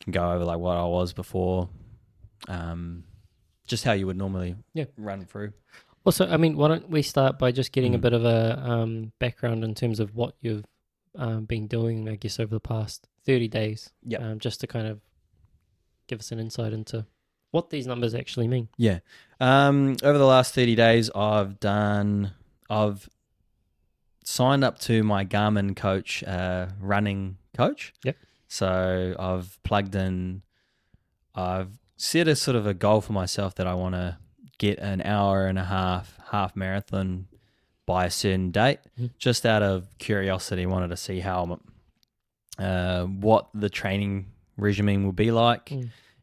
can go over like what I was before, just how you would normally run through. Also, I mean, why don't we start by just getting a bit of a background in terms of what you've been doing, I guess, over the past 30 days, just to kind of give us an insight into what these numbers actually mean. Yeah. Over the last 30 days, I've signed up to my Garmin coach, running coach. Yep. So I've plugged in, I've set a sort of a goal for myself that I want to get an hour and a half marathon by a certain date, just out of curiosity. Wanted to see how what the training regimen will be like,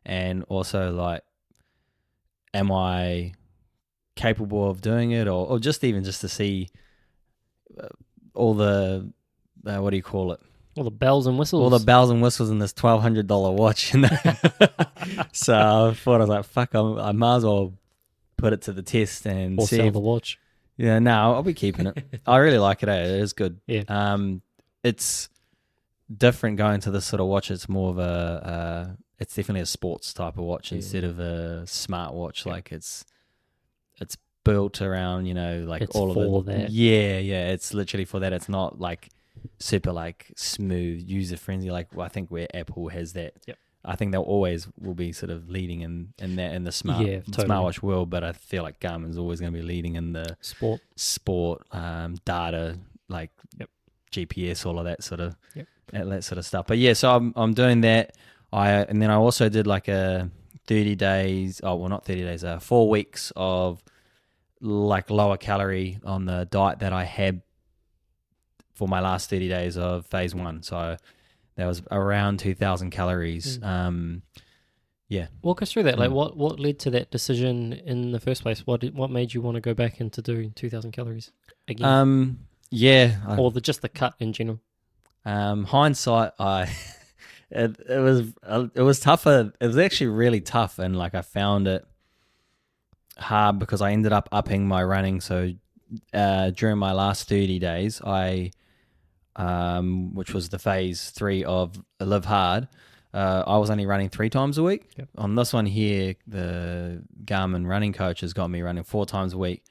and also like, am I capable of doing it, or just even just to see all the what do you call it? All the bells and whistles. All the bells and whistles in this $1,200 watch. So I thought, I was like, fuck, I might as well put it to the test and or see sell the watch. Yeah, no, I'll be keeping it. I really like it. It is good. Yeah. It's different going to this sort of watch. It's more of it's definitely a sports type of watch instead of a smart watch. Yeah. Like it's built around, like it's all of it. for that. Yeah. It's literally for that. It's not like super like smooth, user friendly. Like I think where Apple has that. Yep. I think they'll always will be sort of leading in that in the totally. smartwatch world, but I feel like Garmin's always going to be leading in the sport data, like GPS, all of that sort of that sort of stuff. But yeah, so I'm doing that. And then I also did like a 30 days. Oh well, not 30 days. 4 weeks of like lower calorie on the diet that I had for my last 30 days of phase 1. So that was around 2,000 calories. Walk us through that. Like, what led to that decision in the first place? What made you want to go back into doing 2,000 calories again? Or just the cut in general. Hindsight, it was tougher. It was actually really tough, and like I found it hard because I ended up upping my running. So during my last 30 days, which was the phase 3 of Live Hard, I was only running 3 times a week. Yep. On this one here, the Garmin running coach has got me running 4 times a week,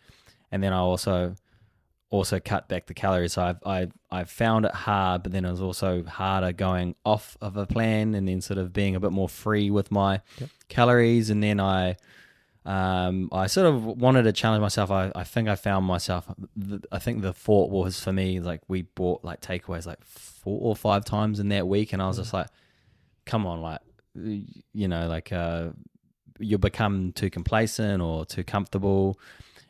and then I also cut back the calories. So I found it hard, but then it was also harder going off of a plan and then sort of being a bit more free with my calories. And then I sort of wanted to challenge myself. I think I found myself. I think the thought was for me, like we bought like takeaways like 4 or 5 times in that week, and I was just like, come on, like you become too complacent or too comfortable.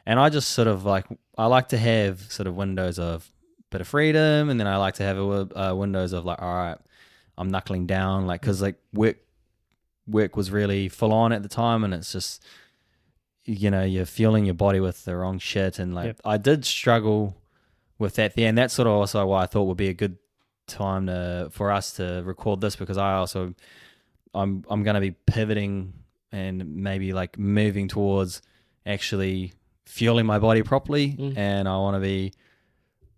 And I just sort of like, I like to have sort of windows of bit of freedom, and then I like to have windows of like, all right, I'm knuckling down, like, because like work was really full on at the time, and it's just, you're fueling your body with the wrong shit, and like I did struggle with that there, and that's sort of also why I thought would be a good time for us to record this, because I'm going to be pivoting and maybe like moving towards actually fueling my body properly, and I want to be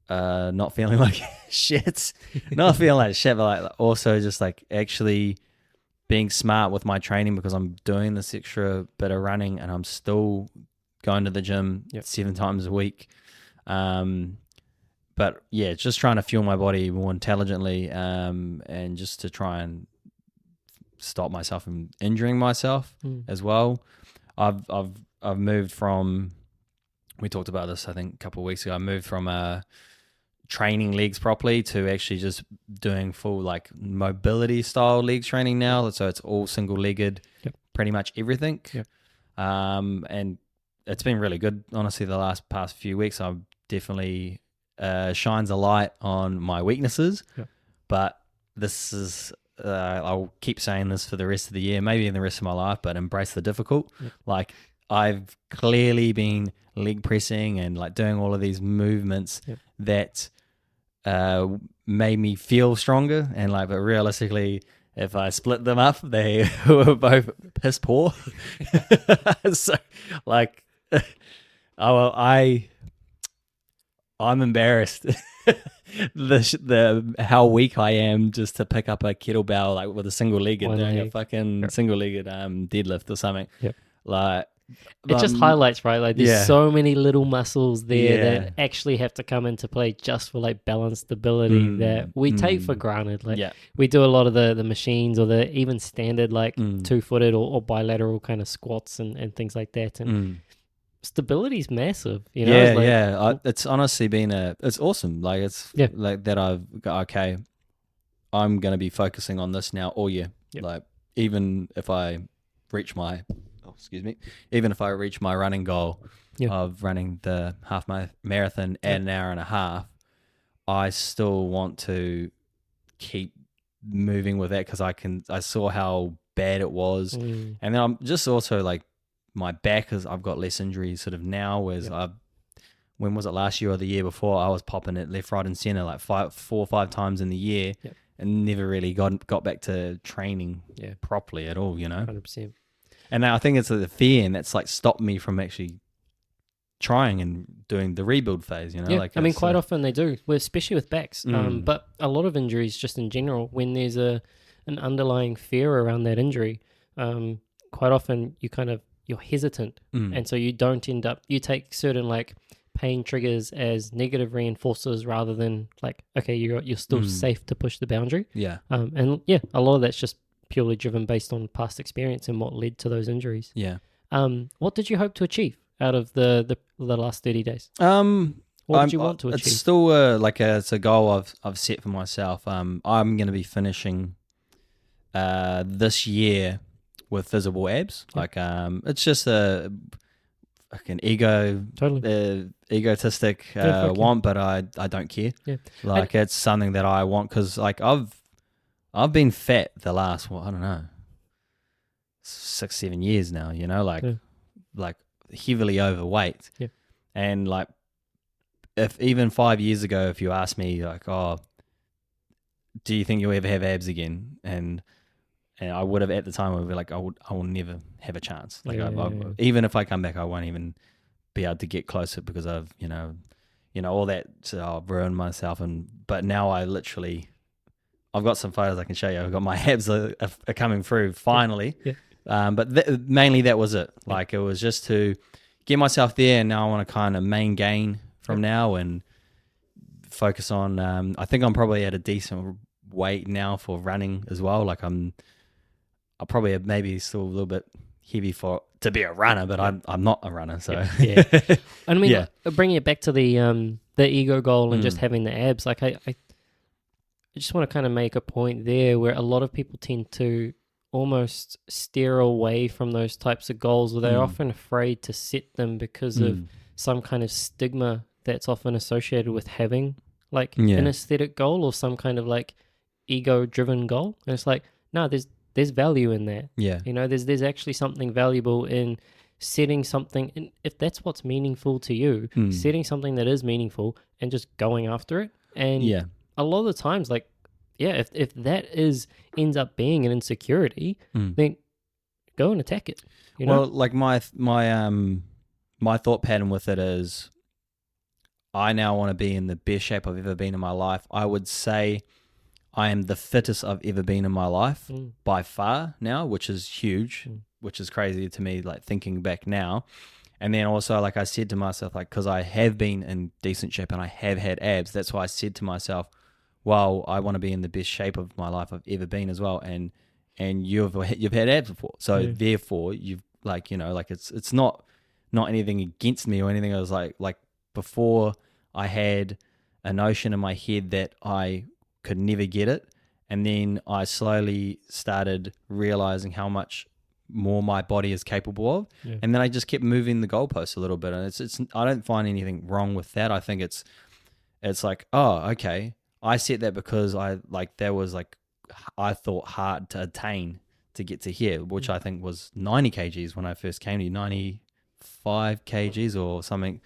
not feeling like shit, but like also just like actually being smart with my training, because I'm doing this extra bit of running and I'm still going to the gym 7 times a week. But yeah, just trying to fuel my body more intelligently, and just to try and stop myself from injuring myself as well. I've moved from, we talked about this I think a couple of weeks ago, I moved from training legs properly to actually just doing full like mobility style legs training now. So it's all single legged, pretty much everything. And it's been really good, honestly. The past few weeks I've definitely shines a light on my weaknesses, but this is I'll keep saying this for the rest of the year, maybe in the rest of my life, but embrace the difficult. Like I've clearly been leg pressing and like doing all of these movements that made me feel stronger, and like, but realistically, if I split them up, they were both piss poor. So like, I'm embarrassed the how weak I am just to pick up a kettlebell like with a single-legged doing a fucking single-legged deadlift or something. Yep. Like it just highlights, right? Like there's so many little muscles there that actually have to come into play just for like balance stability that we take for granted. Like we do a lot of the machines or the even standard like 2-footed or bilateral kind of squats and things like that. And stability is massive, you know? It's honestly been it's awesome. Like it's like that I've got, okay, I'm going to be focusing on this now all year. Like even if I reach my even if I reach my running goal of running the half marathon at an hour and a half, I still want to keep moving with that because I saw how bad it was. And then I'm just also like my back is I've got less injuries sort of now, whereas when was it, last year or the year before, I was popping it left, right and center like 4 or 5 times in the year and never really got back to training properly at all, you know. 100%. And I think it's the fear, and that's like stopped me from actually trying and doing the rebuild phase, you know. Like I mean, quite often they do, especially with backs. But a lot of injuries, just in general, when there's an underlying fear around that injury, quite often you're hesitant, and so you don't end up. You take certain like pain triggers as negative reinforcers rather than like, okay, you're still safe to push the boundary. And a lot of that's just purely driven based on past experience and what led to those injuries. What did you hope to achieve out of the last 30 days? What did you want to achieve? It's still it's a goal I've set for myself. I'm going to be finishing this year with visible abs. Like it's just an egotistic want, but I don't care. Like it's something that I want because like I've been fat the last, I don't know, 6-7 years now, you know, like heavily overweight. And like, if even 5 years ago, if you asked me like, oh, do you think you'll ever have abs again? And I would have at the time, I would be like, I will never have a chance. Like even if I come back, I won't even be able to get closer because I've, you know, all that, so I've ruined myself. But now I've got some photos I can show you. I've got my abs are coming through finally. But mainly that was it. Like it was just to get myself there, and now I want to kind of main gain from now and focus on. I think I'm probably at a decent weight now for running as well. Like I'll probably maybe still a little bit heavy to be a runner, but I'm not a runner. So I mean, bringing it back to the ego goal and just having the abs, like I just want to kind of make a point there where a lot of people tend to almost steer away from those types of goals, or they're often afraid to set them because of some kind of stigma that's often associated with having like an aesthetic goal or some kind of like ego-driven goal. And it's like, no, there's value in that. You know, there's actually something valuable in setting something, and if that's what's meaningful to you, setting something that is meaningful and just going after it. And a lot of the times, like, if that ends up being an insecurity, then go and attack it. You know? Well, like my thought pattern with it is, I now want to be in the best shape I've ever been in my life. I would say I am the fittest I've ever been in my life by far now, which is huge, which is crazy to me, like thinking back now. And then also, like I said to myself, like, because I have been in decent shape and I have had abs, that's why I said to myself, well, I want to be in the best shape of my life I've ever been as well. And you've had abs before. So therefore you've like, you know, like it's not anything against me or anything. I was like before I had a notion in my head that I could never get it. And then I slowly started realizing how much more my body is capable of. And then I just kept moving the goalposts a little bit. And it's I don't find anything wrong with that. I think it's like, oh, okay. I said that because I thought hard to attain to get to here, which I think was 90 kgs when I first came to you, 95 kgs or something,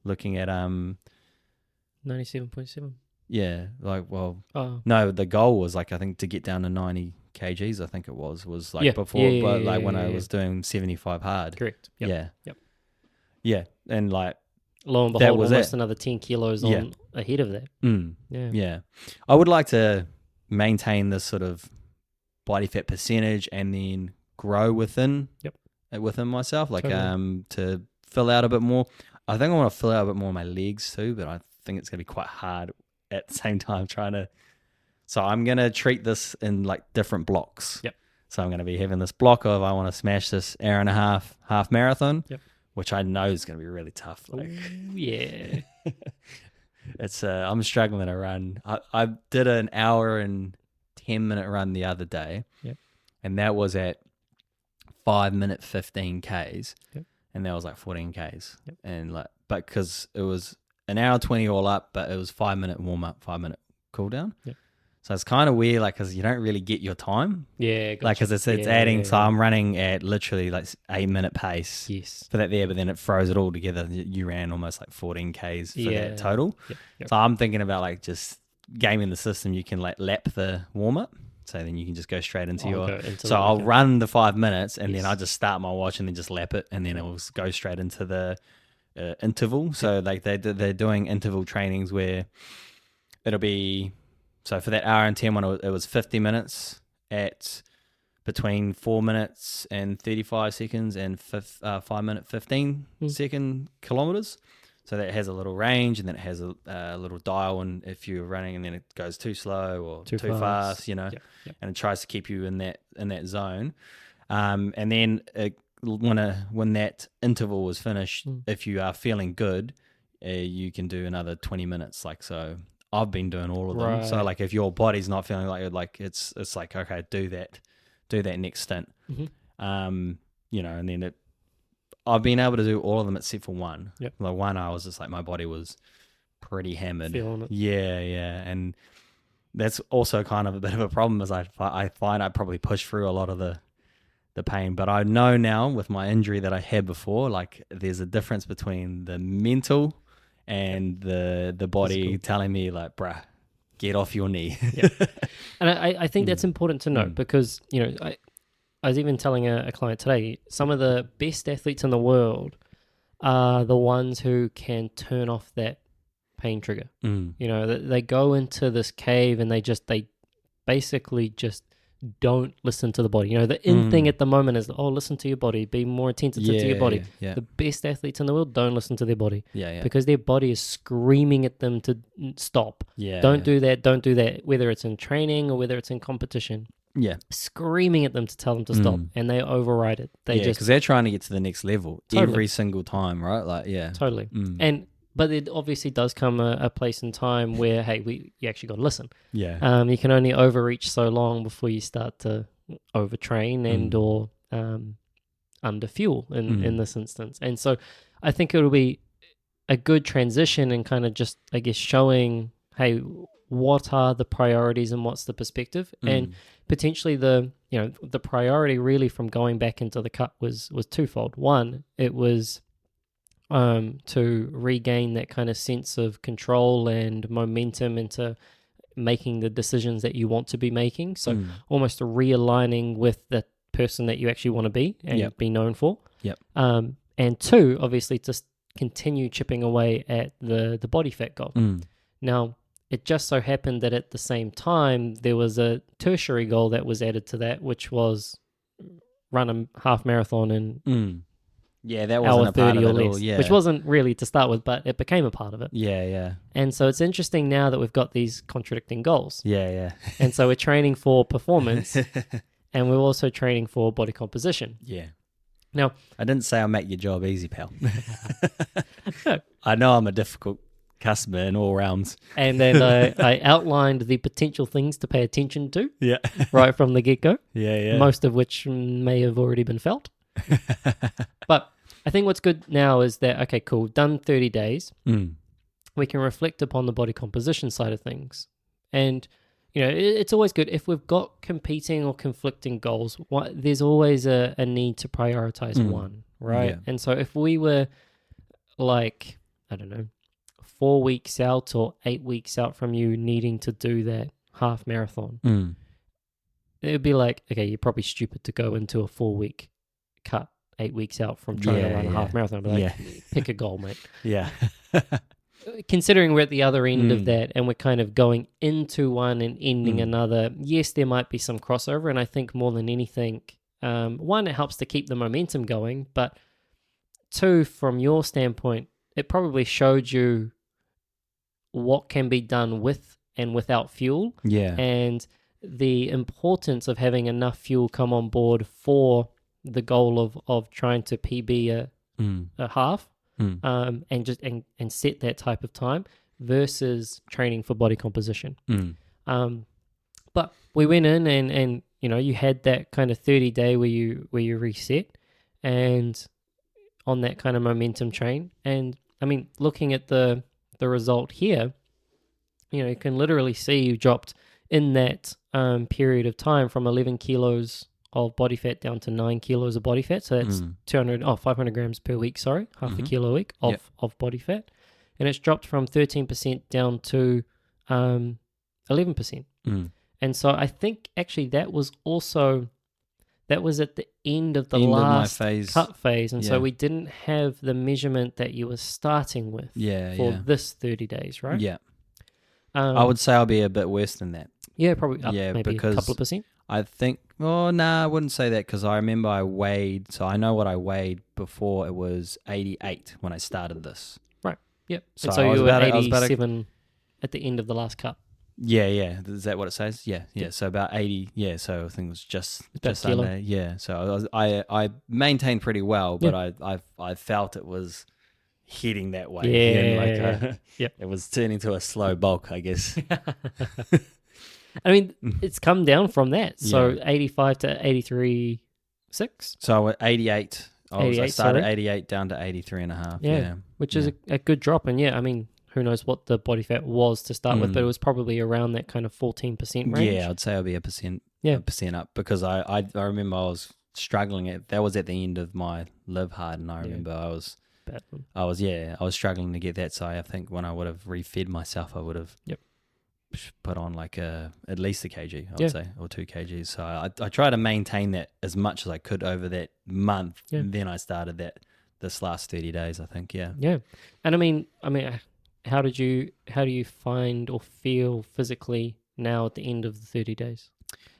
looking at 97.7. Yeah, like, well, no, the goal was like, I think to get down to 90 kgs, I think it was like before, but like when I was doing 75 hard. Correct. Yeah. And like, lo and behold, almost another 10 kilos on ahead of that. Yeah. I would like to maintain this sort of body fat percentage and then grow within myself, like to fill out a bit more. I think I want to fill out a bit more of my legs too, but I think it's going to be quite hard at the same time so I'm going to treat this in like different blocks. So I'm going to be having this block of I want to smash this hour and a half marathon, which I know is going to be really tough. Like, yeah. It's I'm struggling to run. I did an hour and 10-minute run the other day, and that was at 5 minute 15 Ks, and that was like 14 Ks, and like, but because it was an hour 20 all up, but it was 5 minute warm up, 5 minute cool down. So it's kind of weird, like, because you don't really get your time. Gotcha. Like, because it's adding. So I'm running at literally like 8 minute pace. For that there, but then it throws it all together. You ran almost like 14 Ks for that total. So I'm thinking about like just gaming the system. You can like lap the warm up, so then you can just go straight into I'll run the 5 minutes, and then I just start my watch and then just lap it, and then it will go straight into the interval. So like they're doing interval trainings where it'll be. So for that hour and 10 one, it was 50 minutes at between 4 minutes and 35 seconds and 5 minute 15 second kilometers. So that has a little range, and then it has a little dial, and if you're running and then it goes too slow or too fast, and it tries to keep you in that zone. And then when that interval was finished, if you are feeling good, you can do another 20 minutes. Like, so I've been doing all of them. So like if your body's not feeling like it's like, okay, do that next stint. And then I've been able to do all of them except for one. Like one, I was just like, my body was pretty hammered. Feeling it. Yeah. And that's also kind of a bit of a problem, as I find I probably push through a lot of the pain. But I know now with my injury that I had before, like there's a difference between the mental and the body telling me like, bruh, get off your knee. And I think that's important to note, because, I was even telling a client today, some of the best athletes in the world are the ones who can turn off that pain trigger. They go into this cave and they basically just don't listen to the body. The thing at the moment is, listen to your body, be more attentive to your body. The best athletes in the world don't listen to their body, because their body is screaming at them to stop. Don't do that, whether it's in training or whether it's in competition. Screaming at them to tell them to stop, and they override it. Because they're trying to get to the next level every single time, right? Like, totally. But it obviously does come a place and time where, hey, you actually got to listen. You can only overreach so long before you start to overtrain and or under fuel in this instance. And so I think it'll be a good transition and kind of just, I guess, showing, hey, what are the priorities and what's the perspective, and potentially the priority really from going back into the cut was twofold. One, it was to regain that kind of sense of control and momentum into making the decisions that you want to be making. So almost realigning with the person that you actually want to be and be known for. And two, obviously, to continue chipping away at the body fat goal. Now, it just so happened that at the same time, there was a tertiary goal that was added to that, which was run a half marathon in that wasn't a part of it all, which wasn't really to start with, but it became a part of it. And so it's interesting now that we've got these contradicting goals. And so we're training for performance, and we're also training for body composition. Now, I didn't say I'll make your job easy, pal. I know I'm a difficult customer in all realms. And then I outlined the potential things to pay attention to right from the get-go. Most of which may have already been felt. But I think what's good now is that, okay, cool, done 30 days. We can reflect upon the body composition side of things. And, it's always good if we've got competing or conflicting goals. There's always a need to prioritize one, right? And so if we were like, I don't know, 4 weeks out or 8 weeks out from you needing to do that half marathon, it would be like, okay, you're probably stupid to go into a 4 week cut 8 weeks out from trying to run a half marathon. I'd be like, pick a goal, mate. Yeah. Considering we're at the other end of that and we're kind of going into one and ending another, yes, there might be some crossover. And I think more than anything, one, it helps to keep the momentum going. But two, from your standpoint, it probably showed you what can be done with and without fuel. Yeah. And the importance of having enough fuel come on board for the goal of trying to PB a half. And set that type of time versus training for body composition. But we went in and you had that kind of 30-day where you reset and on that kind of momentum train. And I mean, looking at the result here, you can literally see you dropped in that period of time from 11 kilos of body fat down to 9 kilos of body fat. So that's 500 grams per week, half a kilo a week of body fat. And it's dropped from 13% down to 11%. And so I think actually that was at the end of the last cut phase. And so we didn't have the measurement that you were starting with for this 30 days, right? Yeah. I would say I'll be a bit worse than that. Yeah, probably maybe a couple of percent. I think, I wouldn't say that because I remember I weighed, so I know what I weighed before. It was 88 when I started this. Right, yep. So you were 87 at the end of the last cut. Yeah. Is that what it says? Yeah. So about 80, so I think it was just under. Yeah, so I maintained pretty well, but I felt it was heading that way. It was turning to a slow bulk, I guess. I mean, it's come down from that. So 85 to 83.6. So at 88. I started at 88 down to 83.5. Yeah. Which is a good drop. And I mean, who knows what the body fat was to start with, but it was probably around that kind of 14% range. Yeah, I'd say I'll be a percent up because I remember I was struggling that was at the end of my live hard, and I remember I was struggling to get that. So I think when I would have refed myself, I would have put on like at least a kg, I would say, or 2 kgs. So I try to maintain that as much as I could over that month. And then I started this last 30 days, I think. Yeah. And I mean, how do you find or feel physically now at the end of the 30 days?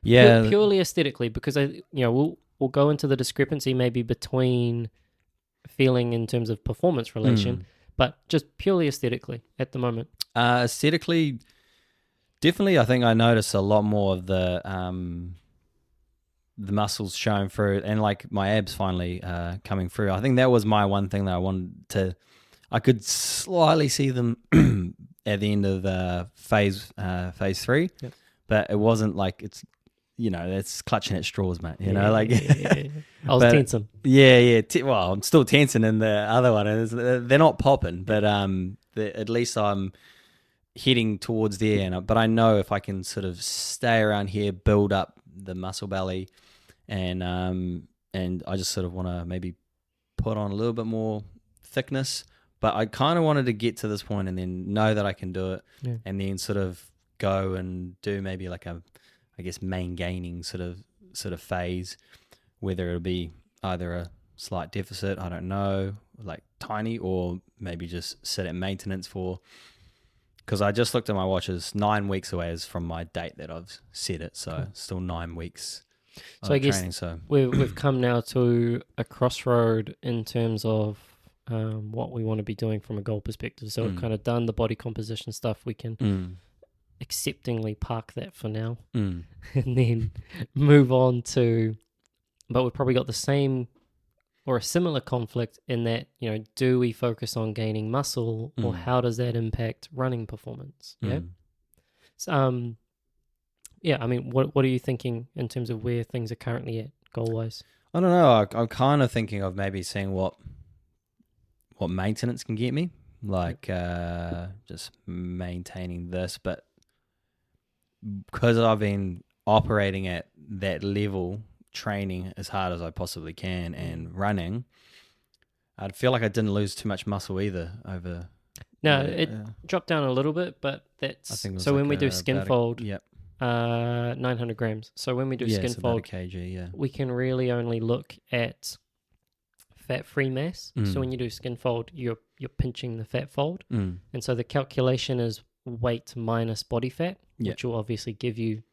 Yeah, purely aesthetically, because we'll go into the discrepancy maybe between feeling in terms of performance relation, but just purely aesthetically at the moment. Aesthetically, definitely, I think I notice a lot more of the muscles showing through, and like my abs finally coming through. I think that was my one thing that I wanted to. I could slightly see them at the end of phase 3, but it wasn't like it's. It's clutching at straws, mate. I was tensing. Well, I'm still tensing in the other one. They're not popping, but at least I'm heading towards there. But I know if I can sort of stay around here, build up the muscle belly, and I just sort of want to maybe put on a little bit more thickness. But I kind of wanted to get to this point and then know that I can do it, and then sort of go and do maybe like main gaining sort of phase, whether it'll be either a slight deficit, I don't know, like tiny, or maybe just sit at maintenance because I just looked at my watch, it's 9 weeks away is from my date that I've set it, so still 9 weeks so I guess training. So we've come now to a crossroad in terms of what we want to be doing from a goal perspective. So we've kind of done the body composition stuff. We can acceptingly park that for now and then move on to, but we've probably got the same or a similar conflict in that, do we focus on gaining muscle or how does that impact running performance? So, I mean, what are you thinking in terms of where things are currently at goal wise? I don't know. I'm kind of thinking of maybe seeing what maintenance can get me, like just maintaining this, but because I've been operating at that level, training as hard as I possibly can and running, I feel like I didn't lose too much muscle either over. No, it dropped down a little bit, but that's so when we do skin fold, 900 grams. So when we do skin fold, about a kg, we can really only look at fat-free mass. So when you do skin fold, you're pinching the fat fold. And so the calculation is weight minus body fat, which will obviously give you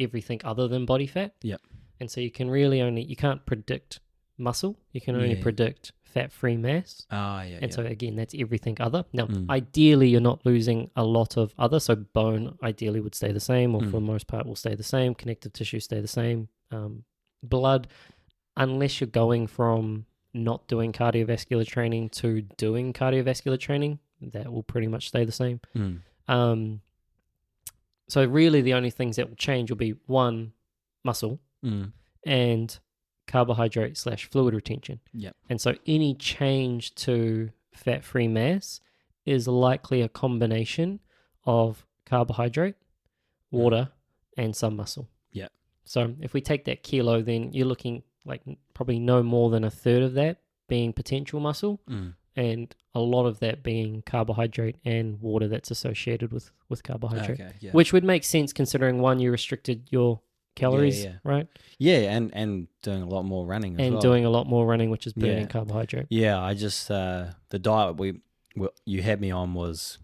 everything other than body fat. Yep. And so you can really you can't predict muscle. You can only predict fat-free mass. So again, that's everything other. Now, ideally, you're not losing a lot of other. So bone ideally would stay the same, or for the most part will stay the same. Connective tissue stay the same. Blood, unless you're going from not doing cardiovascular training to doing cardiovascular training, that will pretty much stay the same. So really the only things that will change will be one, muscle, and carbohydrate / fluid retention. And so any change to fat-free mass is likely a combination of carbohydrate, water, and some muscle. So if we take that kilo, then you're looking like probably no more than a third of that being potential muscle, and a lot of that being carbohydrate and water that's associated with carbohydrate, which would make sense considering, one, you restricted your calories, right? And doing a lot more running as well. And doing a lot more running, which is burning carbohydrate. I just, the diet you had me on was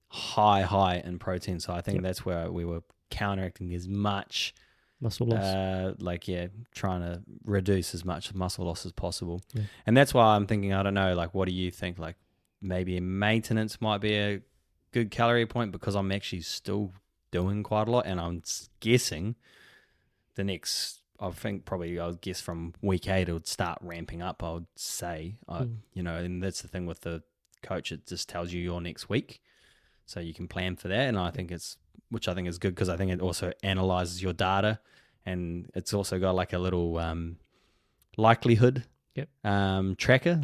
high in protein, so I think that's where we were counteracting as much muscle loss. Trying to reduce as much muscle loss as possible. And that's why I'm thinking, I don't know, like, what do you think? Like, maybe maintenance might be a good calorie point, because I'm actually still doing quite a lot, and I'm guessing the next, I would guess from week 8 it would start ramping up, I would say. And that's the thing with the coach, it just tells you your next week, so you can plan for that. And which I think is good, because I think it also analyzes your data, and it's also got like a little likelihood tracker,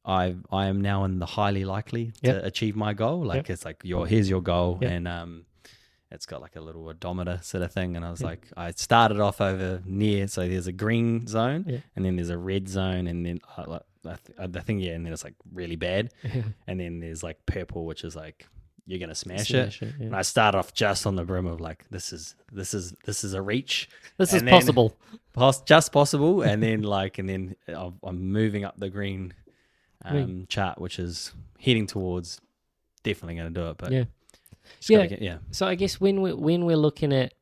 I am now in the highly likely to achieve my goal. It's like here's your goal, and it's got like a little odometer sort of thing. And I was like, I started off over near, so there's a green zone, and then there's a red zone, and then the thing, and then it's like really bad, and then there's like purple, which is like you're gonna smash it. And I start off just on the brim of like this is a reach. This is possible, just possible, and then I'm moving up the green chart, which is heading towards definitely going to do it. But So I guess when we're looking at,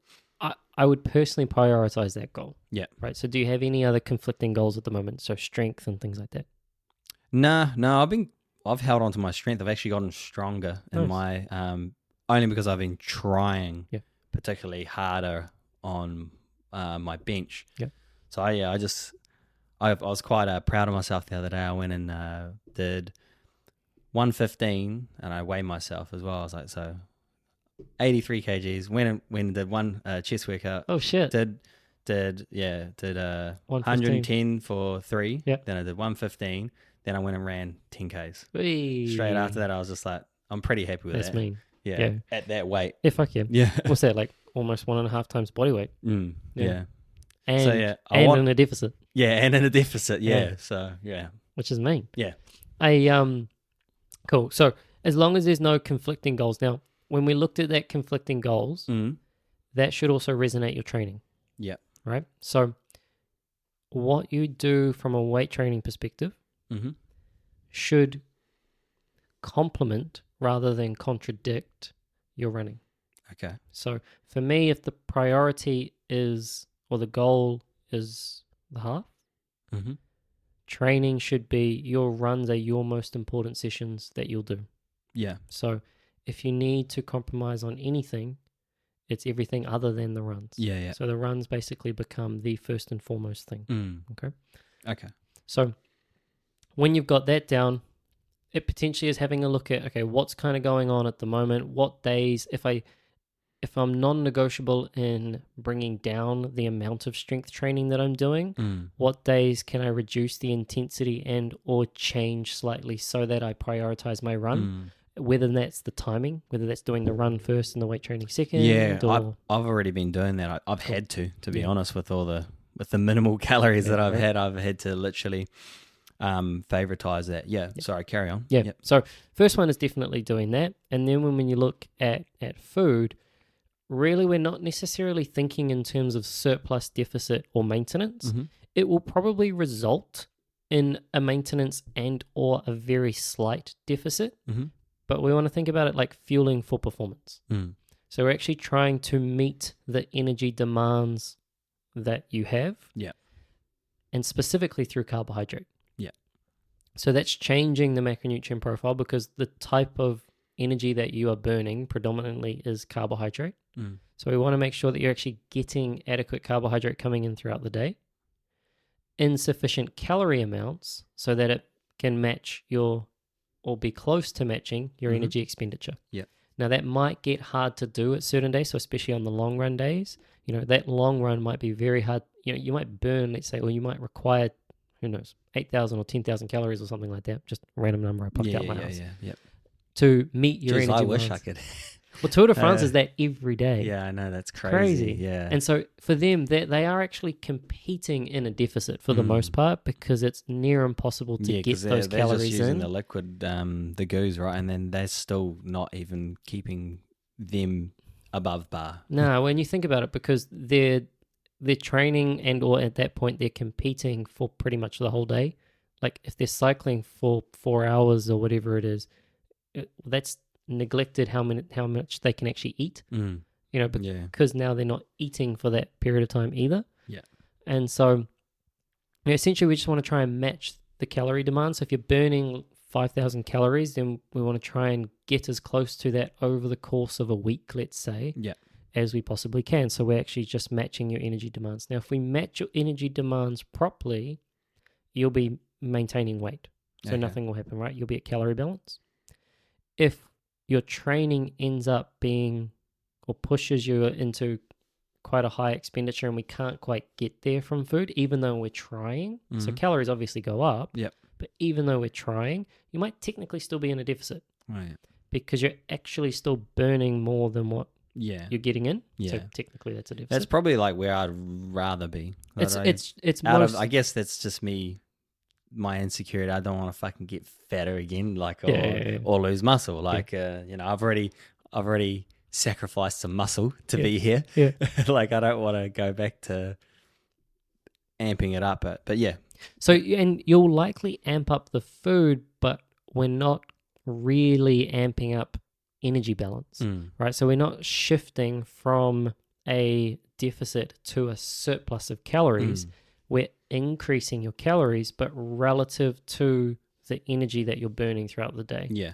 I would personally prioritize that goal. Right. So do you have any other conflicting goals at the moment? So strength and things like that. No, I've held on to my strength. I've actually gotten stronger in my only because I've been trying particularly harder on my bench. So I was quite proud of myself the other day. I went and did 115, and I weighed myself as well. I was like, so 83 kgs. Went and did one chest workout. Oh shit! Did 110 for 3. Then I did 115. Then I went and ran 10Ks. Straight after that, I was just like, I'm pretty happy with that. That's mean. Yeah, at that weight. If I can. Yeah. What's that, like almost 1.5 times body weight? Yeah. And, so, yeah, in a deficit. Yeah, and in a deficit, So, yeah. Which is mean. Yeah. Cool. So, as long as there's no conflicting goals. Now, when we looked at that conflicting goals, that should also resonate your training. Yeah. Right? So, what you do from a weight training perspective should complement rather than contradict your running. Okay. So, for me, if the priority is, or the goal is the half, training should be, your runs are your most important sessions that you'll do. Yeah. So if you need to compromise on anything, it's everything other than the runs. Yeah. So the runs basically become the first and foremost thing. Okay. So when you've got that down, it potentially is having a look at, okay, what's kind of going on at the moment? What days, if I'm non-negotiable in bringing down the amount of strength training that I'm doing, what days can I reduce the intensity and or change slightly so that I prioritize my run? Whether that's the timing, whether that's doing the run first and the weight training second. Yeah, I've already been doing that. I've had to be honest, with the minimal calories that I've had to literally favoritize that. Yeah. Sorry, carry on. Yeah. Yep. So first one is definitely doing that. And then when you look at food, really we're not necessarily thinking in terms of surplus, deficit, or maintenance. it will probably result in a maintenance and or a very slight deficit. Mm-hmm. But we want to think about it like fueling for performance. Mm. So we're actually trying to meet the energy demands that you have. Yeah. And specifically through carbohydrate. Yeah. So that's changing the macronutrient profile because the type of energy that you are burning predominantly is carbohydrate. Mm. So we want to make sure that you're actually getting adequate carbohydrate coming in throughout the day in sufficient calorie amounts so that it can match your, or be close to matching your energy expenditure. Yeah. Now that might get hard to do at certain days, so especially on the long run days, that long run might be very hard. You might burn, let's say, or you might require, who knows, 8,000 or 10,000 calories or something like that. Just a random number I plucked out my house. Yep. To meet your energy I wish demands. I could. Well, Tour de France is that every day. Yeah, I know, that's crazy. Yeah. And so for them, they are actually competing in a deficit for the most part because it's near impossible to get those they're calories just using in. the liquid, the goos, right? And then they're still not even keeping them above bar. No, when you think about it, because they're training and or at that point they're competing for pretty much the whole day. Like if they're cycling for 4 hours or whatever it is, that's neglected how much they can actually eat. Because now they're not eating for that period of time either. Yeah. And so essentially we just want to try and match the calorie demand. So if you're burning 5,000 calories, then we want to try and get as close to that over the course of a week, let's say, as we possibly can. So we're actually just matching your energy demands. Now, if we match your energy demands properly, you'll be maintaining weight. So nothing will happen, right? You'll be at calorie balance. If your training ends up being or pushes you into quite a high expenditure and we can't quite get there from food, even though we're trying. So calories obviously go up, but even though we're trying, you might technically still be in a deficit because you're actually still burning more than what you're getting in. So technically that's a deficit. That's probably like where I'd rather be. It's I guess that's just me. My insecurity. I don't want to fucking get fatter again, or lose muscle. Like, I've already sacrificed some muscle to be here. Yeah. Like, I don't want to go back to amping it up. But yeah. So, and you'll likely amp up the food, but we're not really amping up energy balance, right? So we're not shifting from a deficit to a surplus of calories. We're increasing your calories, but relative to the energy that you're burning throughout the day. Yeah.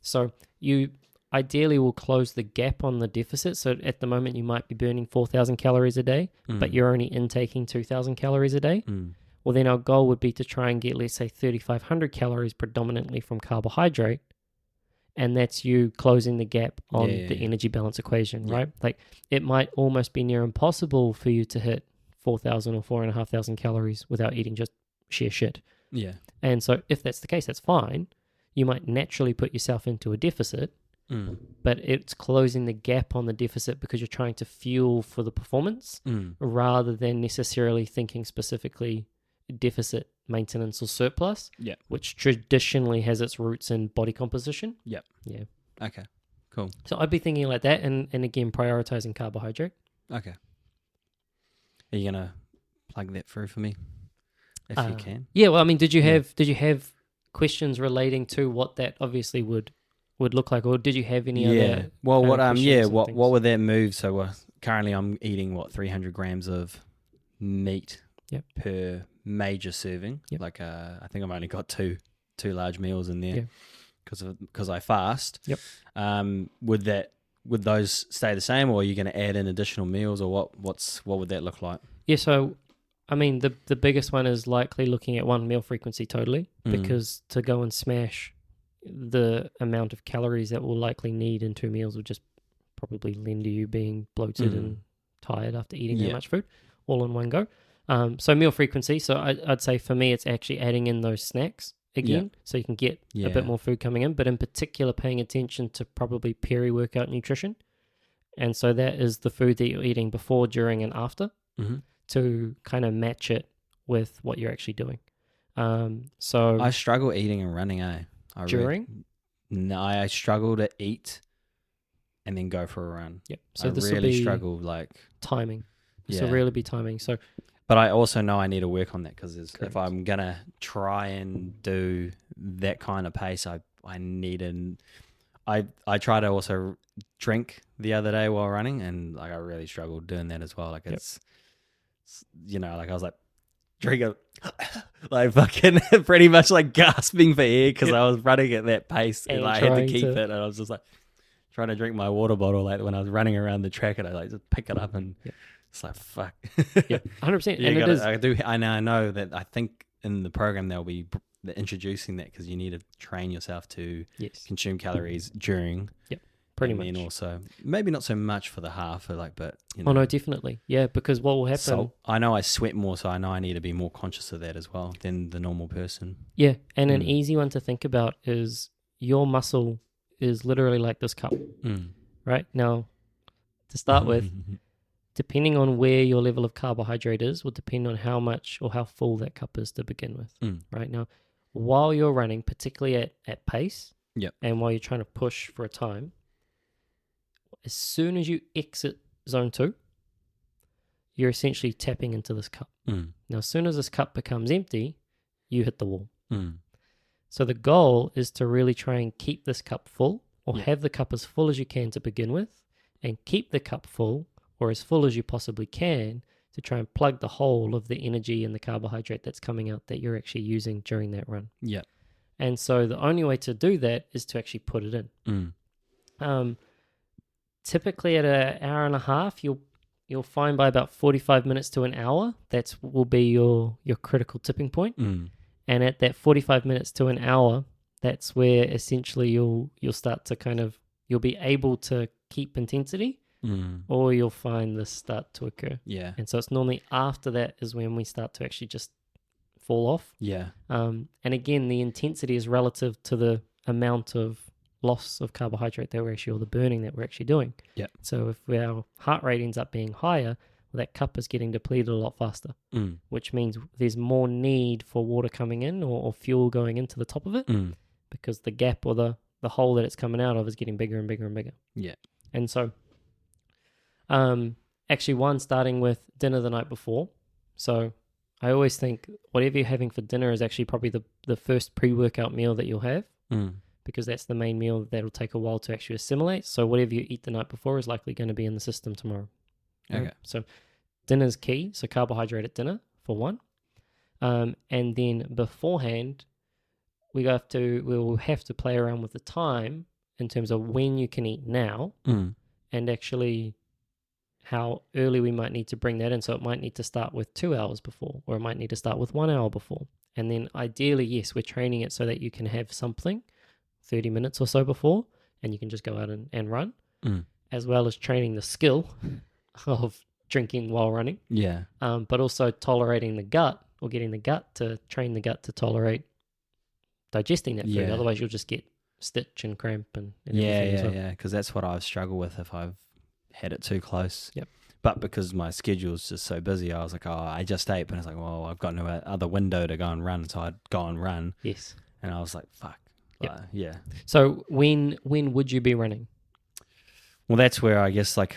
So you ideally will close the gap on the deficit. So at the moment you might be burning 4,000 calories a day, but you're only intaking 2,000 calories a day. Well, then our goal would be to try and get, let's say, 3,500 calories predominantly from carbohydrate. And that's you closing the gap on the energy balance equation, right? Like it might almost be near impossible for you to hit 4,000 or 4,500 calories without eating just sheer shit. Yeah. And so if that's the case, that's fine. You might naturally put yourself into a deficit, but it's closing the gap on the deficit because you're trying to fuel for the performance rather than necessarily thinking specifically deficit, maintenance, or surplus, which traditionally has its roots in body composition. Yeah. Okay, cool. So I'd be thinking like that and again, prioritizing carbohydrate. Okay. Are you gonna plug that through for me, if you can? Yeah. Well, I mean, did you have questions relating to what that obviously would look like, or did you have any other? Well, what would that move? So currently, I'm eating 300 grams of meat per major serving. Like I think I've only got two large meals in there because I fast. Would those stay the same, or are you going to add in additional meals, or what would that look like? Yeah, so I mean the biggest one is likely looking at one meal frequency totally, because to go and smash the amount of calories that we'll likely need in 2 meals would just probably lend to you being bloated and tired after eating that much food all in one go. So meal frequency, so I'd say for me it's actually adding in those snacks again, so you can get a bit more food coming in, but in particular paying attention to probably peri-workout nutrition. And so that is the food that you're eating before, during, and after to kind of match it with what you're actually doing. So I struggle eating and running, during? No, I struggle to eat and then go for a run. Yep. So I this really will be struggle, like timing. This will really be timing. So But I also know I need to work on that because if I'm going to try and do that kind of pace, I need an... I try to also drink the other day while running, and like I really struggled doing that as well. Like it's like I was like drinking like fucking pretty much like gasping for air because I was running at that pace and I had to keep it, and I was just like trying to drink my water bottle like when I was running around the track, and I like just pick it up and it's like fuck. 100%. Yeah, and it is. I know that. I think in the program they'll be introducing that because you need to train yourself to consume calories during. Pretty much. And also maybe not so much for the half, but Oh no, definitely. Yeah, because what will happen? So I know I sweat more, so I know I need to be more conscious of that as well than the normal person. Yeah, and an easy one to think about is your muscle is literally like this cup, right? Now, to start with, depending on where your level of carbohydrate is, will depend on how much or how full that cup is to begin with. Right now, while you're running, particularly at pace, and while you're trying to push for a time, as soon as you exit zone 2, you're essentially tapping into this cup. Now, as soon as this cup becomes empty, you hit the wall. So the goal is to really try and keep this cup full, or have the cup as full as you can to begin with, and keep the cup full, or as full as you possibly can, to try and plug the hole of the energy and the carbohydrate that's coming out that you're actually using during that run. And so the only way to do that is to actually put it in. Typically at an hour and a half, you'll find by about 45 minutes to an hour, will be your critical tipping point. And at that 45 minutes to an hour, that's where essentially you'll start to you'll be able to keep intensity, or you'll find this start to occur. And so it's normally after that is when we start to actually just fall off. And again, the intensity is relative to the amount of loss of carbohydrate that we're actually, or the burning that we're actually doing. So if our heart rate ends up being higher, well, that cup is getting depleted a lot faster, which means there's more need for water coming in or fuel going into the top of it, because the gap or the hole that it's coming out of is getting bigger and bigger and bigger. And so actually starting with dinner the night before. So I always think whatever you're having for dinner is actually probably the first pre-workout meal that you'll have. Because that's the main meal that'll take a while to actually assimilate. So whatever you eat the night before is likely going to be in the system tomorrow. Okay. So dinner's key. So carbohydrate at dinner for one. And then beforehand, we'll have to play around with the time in terms of when you can eat now and actually how early we might need to bring that in. So it might need to start with 2 hours before, or it might need to start with 1 hour before. And then ideally, yes, we're training it so that you can have something 30 minutes or so before, and you can just go out and run, as well as training the skill of drinking while running. But also tolerating the gut, or getting the gut to train the gut to tolerate digesting that food. Otherwise, you'll just get stitch and cramp and everything as well. Because that's what I've struggled with if I've had it too close. But because my schedule's just so busy, I was like, I just ate, but it's like, well, I've got no other window to go and run, so I'd go and run. And I was like, fuck. So when would you be running? Well, that's where I guess, like,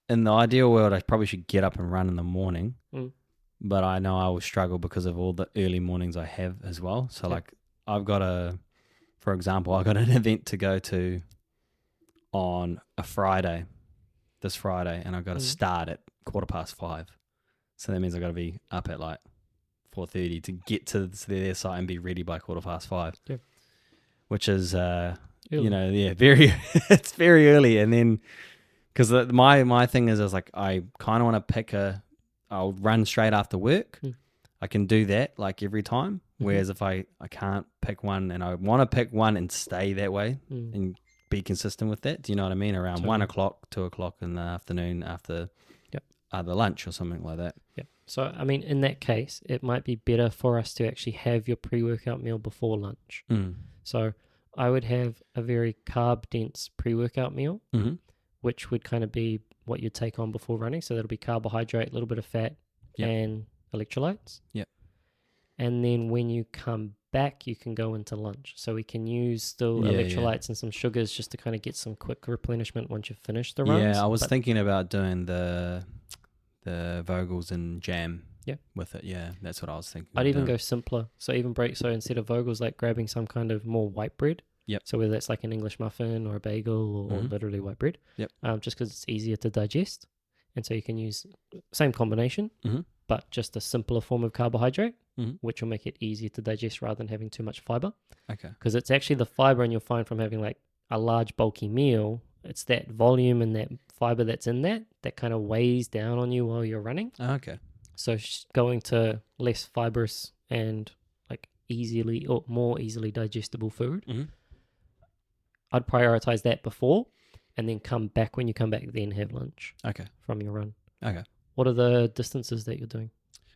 in the ideal world, I probably should get up and run in the morning. But I know I will struggle because of all the early mornings I have as well. So like I've got for example, I've got an event to go to on a Friday, this Friday, and I've got to start at 5:15. So that means I've got to be up at like 4:30 to get to their site and be ready by 5:15. Which is, very, it's very early. And then, because my thing is like, I kind of want to I'll run straight after work. I can do that like every time. Whereas if I can't pick one, and I want to pick one and stay that way and be consistent with that. Do you know what I mean? Around 1 o'clock, 2 o'clock in the afternoon after the lunch or something like that. So, I mean, in that case, it might be better for us to actually have your pre-workout meal before lunch. So I would have a very carb-dense pre-workout meal, which would kind of be what you take on before running. So that'll be carbohydrate, a little bit of fat, and electrolytes. And then when you come back, you can go into lunch. So we can use still electrolytes and some sugars just to kind of get some quick replenishment once you've finished the runs. I was thinking about doing the the Vogels and jam. Yeah. With it, yeah, that's what I was thinking. I'd even go simpler. So even so instead of Vogels, like grabbing some kind of more white bread. Yep. So whether it's like an English muffin or a bagel or literally white bread. Yep. Just because it's easier to digest, and so you can use same combination, but just a simpler form of carbohydrate, which will make it easier to digest rather than having too much fiber. Okay. Because it's actually the fiber, and you'll find from having like a large bulky meal, it's that volume and that fiber that's in that kind of weighs down on you while you're running. Okay. So going to less fibrous and like easily or more easily digestible food, I'd prioritize that before, and then come back when you come back, then have lunch. Okay. From your run. Okay. What are the distances that you're doing?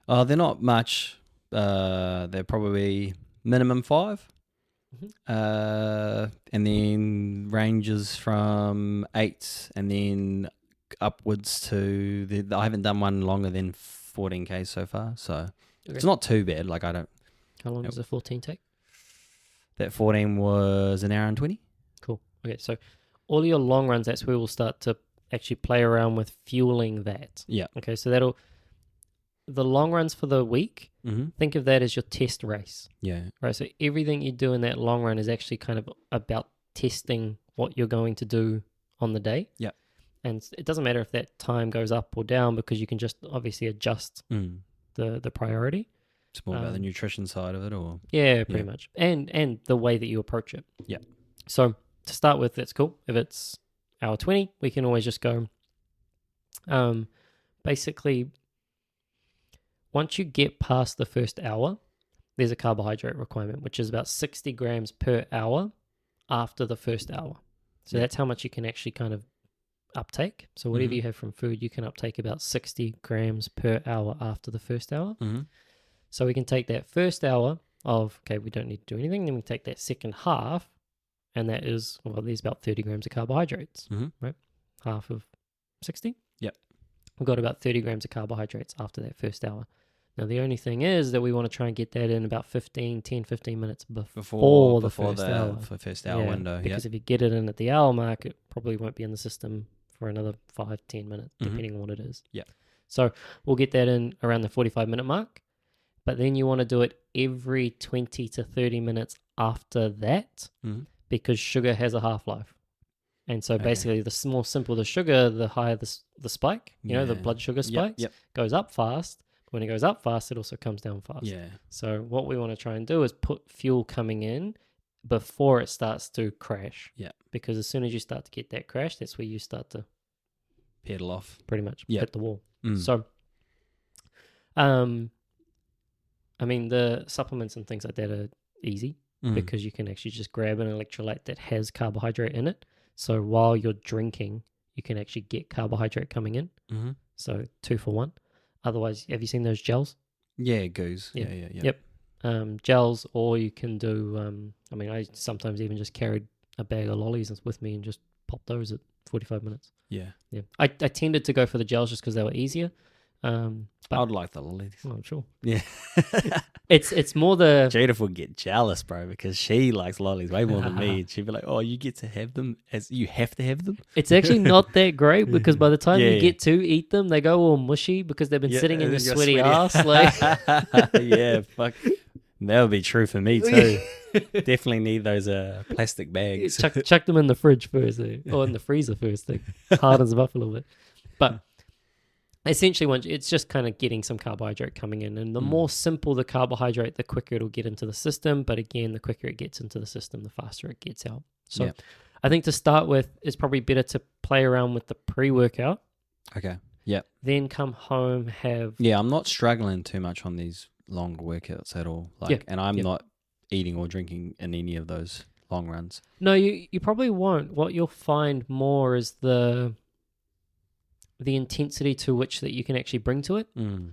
They're not much. They're probably minimum 5. And then ranges from 8, and then upwards to I haven't done one longer than 14K so far, so it's not too bad. Like I don't. How long does the 14 take? That 14 was an hour and 20. Cool. Okay, so all your long runs, that's where we'll start to actually play around with fueling that. Yeah. Okay, so the long runs for the week, think of that as your test race. Yeah. Right, so everything you do in that long run is actually kind of about testing what you're going to do on the day. Yeah. And it doesn't matter if that time goes up or down, because you can just obviously adjust the priority. It's more about the nutrition side of it, or yeah, pretty much, and the way that you approach it. Yeah. So to start with, that's cool. If it's hour 20, we can always just go. Basically, once you get past the first hour, there's a carbohydrate requirement, which is about 60 grams per hour after the first hour. So that's how much you can actually kind of uptake. So whatever you have from food, you can uptake about 60 grams per hour after the first hour. So we can take that first hour of, okay, we don't need to do anything. Then we take that second half, and that is, well, there's about 30 grams of carbohydrates, right? Half of 60. Yep. We've got about 30 grams of carbohydrates after that first hour. Now, the only thing is that we want to try and get that in about 10, 15 minutes before the first hour window. Because if you get it in at the hour mark, it probably won't be in the system for another 5-10 minutes, depending on what it is. Yeah. So we'll get that in around the 45-minute mark, but then you want to do it every 20 to 30 minutes after that, because sugar has a half-life. And so basically, the more simple the sugar, the higher the spike, the blood sugar spikes, goes up fast. When it goes up fast, it also comes down fast. Yeah. So what we want to try and do is put fuel coming in before it starts to crash. Yeah. Because as soon as you start to get that crash, that's where you start to pedal off. Pretty much hit the wall. So, I mean, the supplements and things like that are easy because you can actually just grab an electrolyte that has carbohydrate in it. So while you're drinking, you can actually get carbohydrate coming in. So 2 for 1. Otherwise, have you seen those gels? Yeah, goes. Yeah. Yep. Gels, or you can do, I mean, I sometimes even just carried a bag of lollies with me and just pop those at 45 minutes. Yeah. I tended to go for the gels just because they were easier. But I'd like the lollies. Oh, I'm sure. Yeah. It's more the... Judith would get jealous, bro, because she likes lollies way more than me. She'd be like, oh, you get to have them as you have to have them. It's actually not that great, because by the time you get to eat them, they go all mushy because they've been sitting in your sweaty ass. Like, yeah, fuck. That would be true for me too. Definitely need those plastic bags. Chuck them in the fridge first, or in the freezer first. It hardens them up a little bit. But essentially, it's just kind of getting some carbohydrate coming in. And the more simple the carbohydrate, the quicker it'll get into the system. But again, the quicker it gets into the system, the faster it gets out. So I think to start with, it's probably better to play around with the pre-workout. Okay. Yep. Then come home, have... Yeah, I'm not struggling too much on these long workouts at all. And I'm not eating or drinking in any of those long runs. No, you probably won't. What you'll find more is the intensity to which that you can actually bring to it.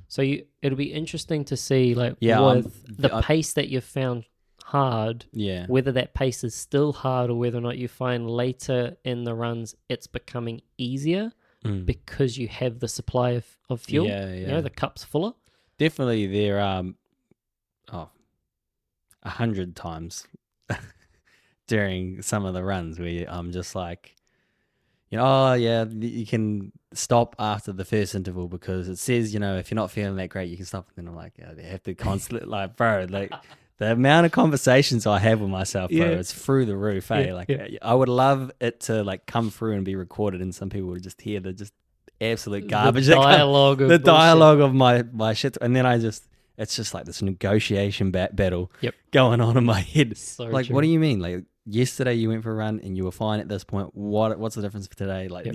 So it'll be interesting to see, like, with the pace that you've found hard, whether that pace is still hard or whether or not you find later in the runs it's becoming easier because you have the supply of fuel. You know, the cup's fuller. Definitely there 100 times during some of the runs where I'm just like, you can stop after the first interval because it says, if you're not feeling that great, you can stop. And then I'm like, they have to constantly, like, bro, like the amount of conversations I have with myself, bro, it's through the roof, I would love it to like come through and be recorded, and some people would just hear the just absolute garbage. The dialogue of my shit. And then it's just like this negotiation battle going on in my head. So like, true. what do you mean? Like, yesterday you went for a run and you were fine at this point. What's the difference for today? Like,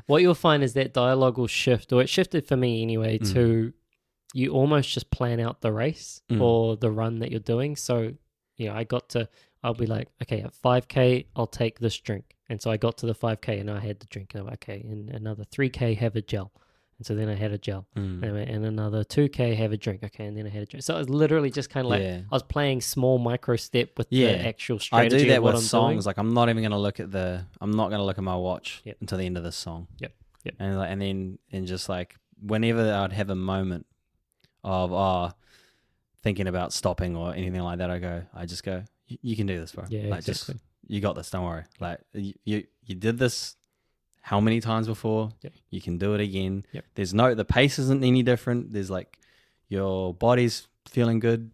What you'll find is that dialogue will shift, or it shifted for me anyway, to you almost just plan out the race or the run that you're doing. So, I'll be like, okay, at 5K, I'll take this drink. And so I got to the 5K and I had the drink. And I'm like, okay, in another 3K, have a gel. And so then I had a gel. And another 2K, have a drink. Okay, and then I had a drink. So it was literally just kind of like, I was playing small micro step with the actual strategy. I do that of what with I'm songs. doing. Like, I'm not even going to look at my watch until the end of this song. Yep. And just like, whenever I'd have a moment of, thinking about stopping or anything like that, I just go, you can do this, bro. Yeah, like, exactly. just, you got this, don't worry. Like, you did this how many times before? Yep. You can do it again. Yep. The pace isn't any different. There's like, your body's feeling good.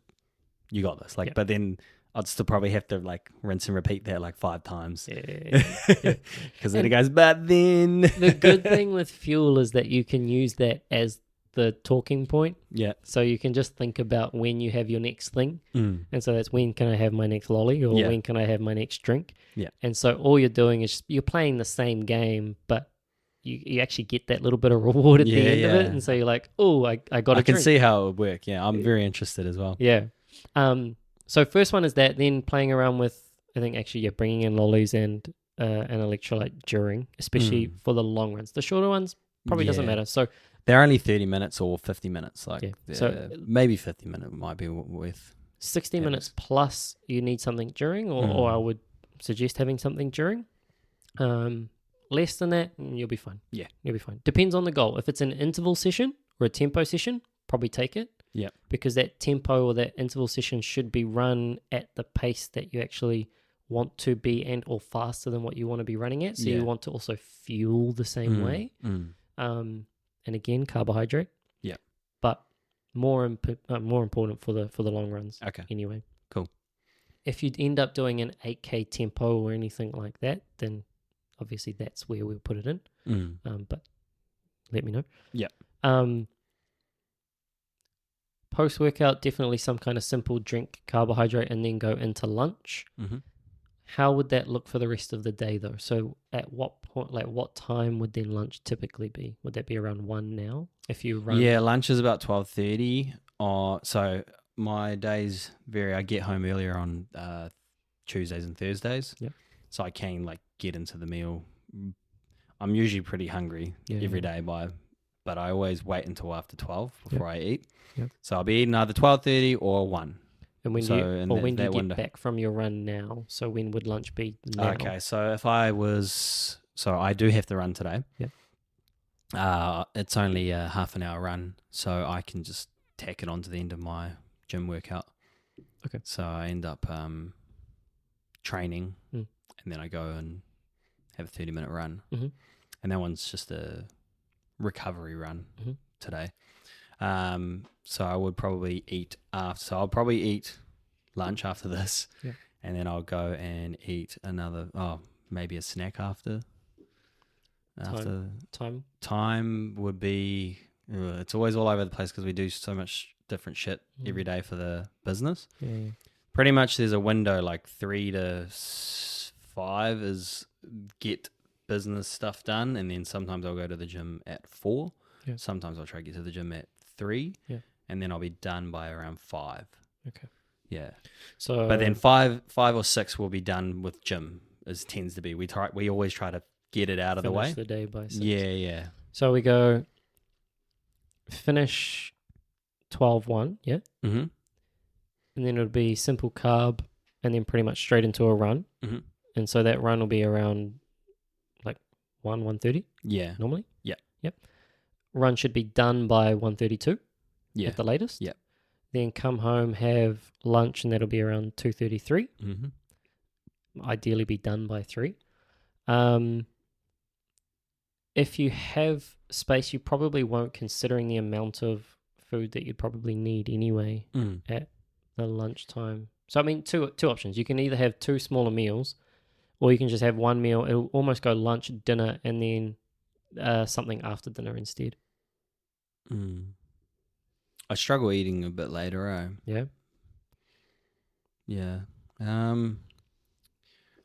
You got this. Like, but then I'd still probably have to like rinse and repeat that like 5 times. Because then it goes, but then. The good thing with fuel is that you can use that as the talking point. Yeah. So you can just think about when you have your next thing. And so that's when can I have my next lolly, or when can I have my next drink. Yeah. And so all you're doing is you're playing the same game, but you actually get that little bit of reward at the end of it. And so you're like, oh, I got a drink. I can see how it would work. Yeah. I'm very interested as well. Yeah. So first one is that, then playing around with, I think actually bringing in lollies and an electrolyte during, especially for the long runs. The shorter ones probably doesn't matter. So they're only 30 minutes or 50 minutes. Like, so maybe 50 minutes might be worth 60 minutes plus you need something during, or I would suggest having something during. Less than that, you'll be fine. Yeah, you'll be fine. Depends on the goal. If it's an interval session or a tempo session, probably take it. Yeah. Because that tempo or that interval session should be run at the pace that you actually want to be, and or faster than what you want to be running at. So you want to also fuel the same way. And again, carbohydrate. Yeah. But more important for the long runs. Okay. Anyway. Cool. If you'd end up doing an 8K tempo or anything like that, then obviously that's where we'll put it in. But let me know. Yeah. Post-workout, definitely some kind of simple drink, carbohydrate, and then go into lunch. How would that look for the rest of the day, though? So at what point, like what time would then lunch typically be? Would that be around 1 now? If you run? Yeah, lunch is about 12:30. So my days vary. I get home earlier on Tuesdays and Thursdays. Yep. So I can like get into the meal. I'm usually pretty hungry every day but I always wait until after 12 before I eat. Yep. So I'll be eating either 12:30 or 1. And when do you get back from your run now? So when would lunch be now? Okay, so if I was... So I do have to run today. Yeah. It's only a half an hour run, so I can just tack it on to the end of my gym workout. Okay. So I end up training, and then I go and have a 30-minute run. And that one's just a recovery run today. So I would probably eat after. So I'll probably eat lunch after this, and then I'll go and eat maybe a snack after. Time would be. It's always all over the place because we do so much different shit every day for the business. Yeah. Pretty much, there's a window like 3 to 5 is get business stuff done, and then sometimes I'll go to the gym at 4. Yeah. Sometimes I'll try to get to the gym at 3. Yeah. And then I'll be done by around 5. Okay. Yeah. So, but then 5 or 6 will be done with gym. As tends to be, we always try to get it out of the way. Finish the day by 6. Yeah. So we go finish 12:1. Yeah. And then it'll be simple carb, and then pretty much straight into a run. And so that run will be around like 1:30. Yeah. Normally. Yeah. Yep. Run should be done by 1:32. Yeah. At the latest. Yeah. Then come home, have lunch, and that'll be around 2:33. Ideally be done by 3. if you have space, you probably won't, considering the amount of food that you'd probably need anyway at the lunchtime. So, I mean, two options. You can either have 2 smaller meals, or you can just have 1 meal. It'll almost go lunch, dinner, and then something after dinner instead. I struggle eating a bit later, Yeah? Yeah.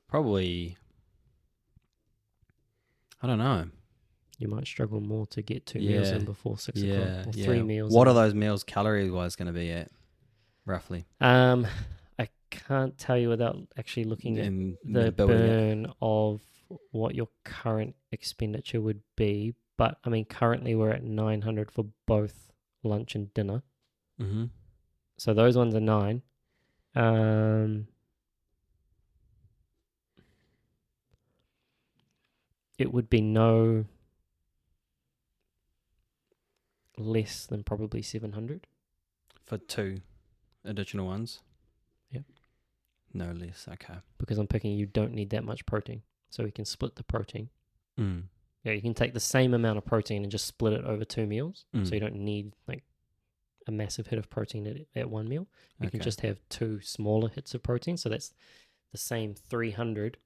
Probably, I don't know. You might struggle more to get 2 meals in before 6 o'clock, or 3 meals. What are those meals calorie-wise going to be at, roughly? I can't tell you without actually looking at the burn of what your current expenditure would be. But, I mean, currently we're at 900 for both lunch and dinner. Mm-hmm. So those ones are 9. It would be no less than probably 700. For 2 additional ones? Yep. No less, okay. Because I'm picking you don't need that much protein. So we can split the protein. Yeah, you can take the same amount of protein and just split it over 2 meals. So you don't need like a massive hit of protein at 1 meal. You can just have 2 smaller hits of protein. So that's the same 300